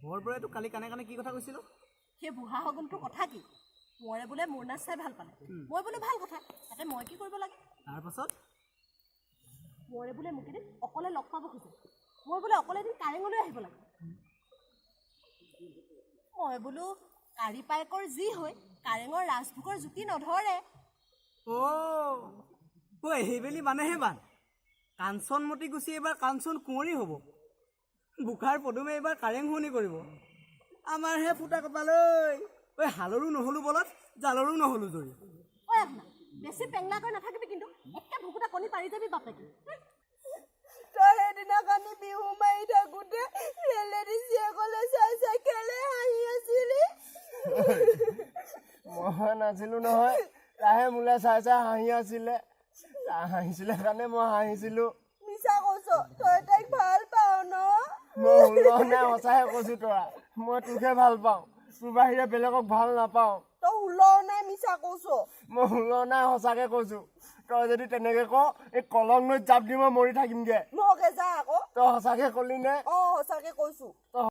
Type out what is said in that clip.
বৰবৰাইটো কালি কানে কানে কি কথা কৈছিল? সেই বুঢ়া হগুমটোৰ কথা কি? মৰে বোলে মোৰ নাচ চাই ভাল পালে। মই বোলে ভাল কথা, তাতে মই কি কৰিব লাগে? তাৰপাছত মৰে বোলে মোক এদিন অকলে লগ পাব খোজে। মই বোলে অকলে এদিন কাৰেঙলৈ আহিব লাগে। মই বোলো কাৰি পাইকৰ যি হৈ কাৰেঙৰ ৰাজভোগৰ জুতি নধৰে। সেইবেলি বানেহে বান। কাঞ্চনমতী গুচি এইবাৰ কাঞ্চন কুঁৱৰী হ'ব। বোকাৰ পদুমে এইবাৰ কাৰেং শুৱনি কৰিব। আমাৰহে ফুটা কপালৈ। হালৰো নহলো বলত, জালৰো নহলো জৰি। বেছি পেংলা কৰি নাথাকিবি কিন্তু, একে ভুকুটা কণী পাৰি যাবি বাপেকে। তই সেইদিনাখনি বিহু মাৰি থাকোঁতে ৰেলেদি জীয়েকলে চাই চাই কেলে হাঁহি আছিলি? মই নাছিলো নহয়, তাইহে মোলৈ চাই চাই হাঁহি আছিলে। তাই হাঁহিছিলে কাৰণে মই হাঁহিছিলো। মিছা কৈছ, তই তাইক ভাল পাৱ ন? মই ওলোৱা নাই, সঁচাহে কৈছো তৰা। মই তোকহে ভাল পাওঁ, তোৰ বাহিৰে বেলেগক ভাল নাপাওঁ। তই ওলাও নাই, মিছা কৈছ। মই ওলোৱা নাই, সঁচাকে কৈছো। তই যদি তেনেকে ক, এই কলং নৈত জাপ দি মই মৰি থাকিমগে। মগে যা আকৌ। তই সঁচাকে কলি নে? সঁচাকে কৈছো।